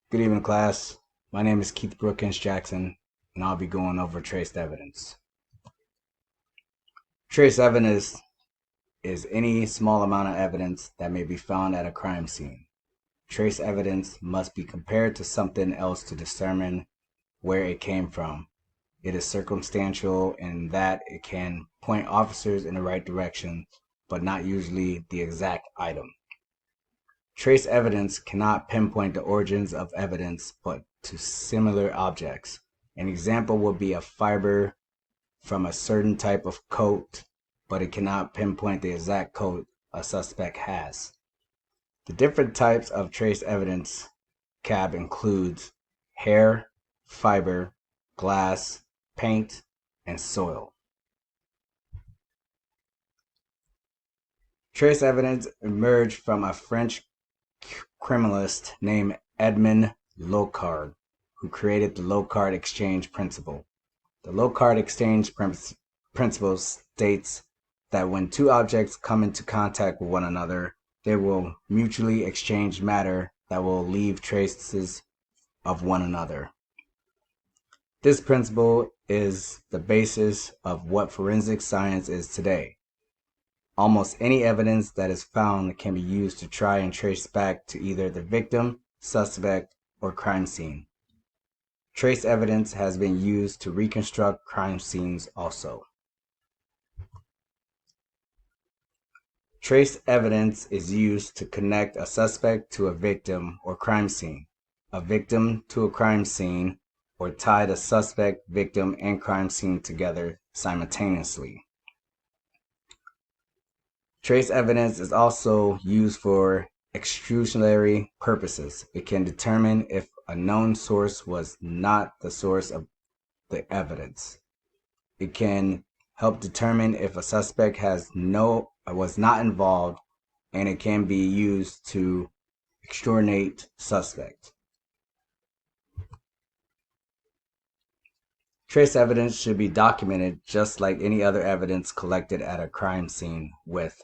Good evening, class. My name is Keith Brookins Jackson, and I'll be going over trace evidence. Trace evidence is any small amount of evidence that may be found at a crime scene. Trace evidence must be compared to something else to determine where it came from. It is circumstantial in that it can point officers in the right direction, but not usually the exact item. Trace evidence cannot pinpoint the origins of evidence, but to similar objects. An example would be a fiber from a certain type of coat, but it cannot pinpoint the exact coat a suspect has. The different types of trace evidence CAB includes hair, fiber, glass, paint, and soil. Trace evidence emerged from a French criminalist named Edmond Locard, who created the Locard exchange principle. The Locard exchange principle states that when two objects come into contact with one another, they will mutually exchange matter that will leave traces of one another. This principle is the basis of what forensic science is today. Almost any evidence that is found can be used to try and trace back to either the victim, suspect, or crime scene. Trace evidence has been used to reconstruct crime scenes also. Trace evidence is used to connect a suspect to a victim or crime scene, a victim to a crime scene, or tie the suspect, victim, and crime scene together simultaneously. Trace evidence is also used for exclusionary purposes. It can determine if a known source was not the source of the evidence. It can help determine if a suspect was not involved, and it can be used to exonerate suspect. Trace evidence should be documented just like any other evidence collected at a crime scene with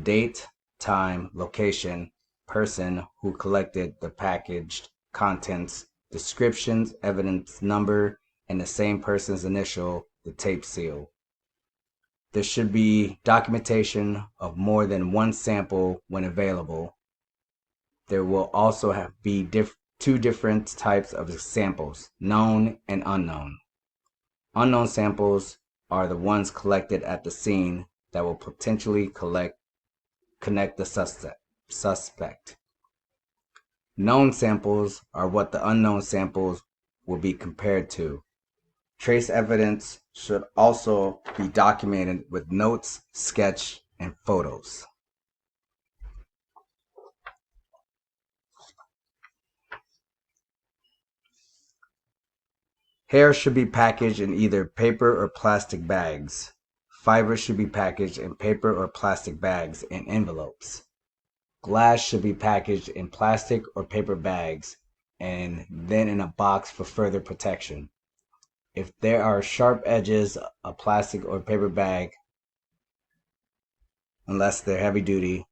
date, time, location, person who collected the packaged contents, descriptions, evidence number, and the same person's initial, the tape seal. There should be documentation of more than one sample when available. There will also be two different types of samples, known and unknown. Unknown samples are the ones collected at the scene that will potentially connect the suspect. Known samples are what the unknown samples will be compared to. Trace evidence should also be documented with notes, sketch, and photos. Hair should be packaged in either paper or plastic bags. Fiber should be packaged in paper or plastic bags and envelopes. Glass should be packaged in plastic or paper bags and then in a box for further protection. If there are sharp edges, a plastic or paper bag, unless they're heavy duty,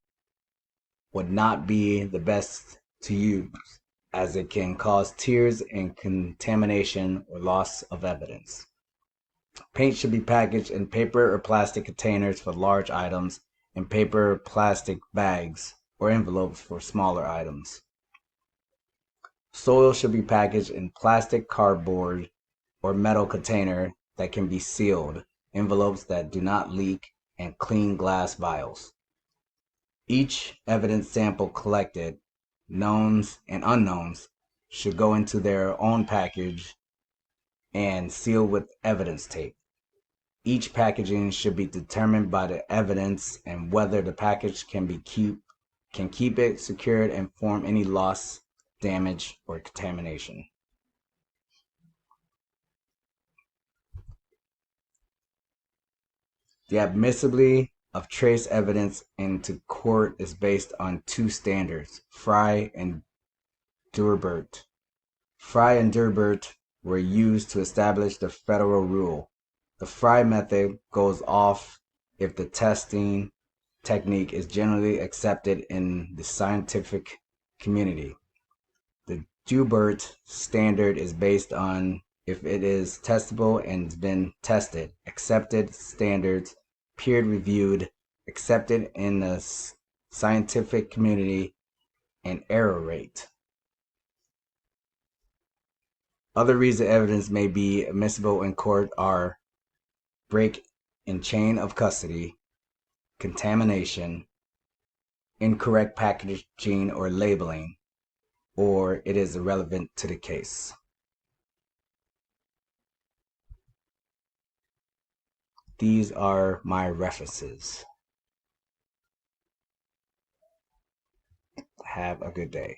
would not be the best to use, as it can cause tears and contamination or loss of evidence. Paint should be packaged in paper or plastic containers for large items and paper or plastic bags or envelopes for smaller items. Soil should be packaged in plastic, cardboard, or metal container that can be sealed, envelopes that do not leak, and clean glass vials. Each evidence sample collected, knowns and unknowns, should go into their own package and sealed with evidence tape. Each packaging should be determined by the evidence and whether the package can keep it secured and form any loss, damage, or contamination. The admissibility of trace evidence into court is based on two standards, Frye and Durbert. Frye and Durbert were used to establish the federal rule. The Frye method goes off if the testing technique is generally accepted in the scientific community. The Joubert standard is based on if it is testable and has been tested, accepted standards, peer-reviewed, accepted in the scientific community, and error rate. Other reasons evidence may be admissible in court are break in chain of custody, contamination, incorrect packaging or labeling, or it is irrelevant to the case. These are my references. Have a good day.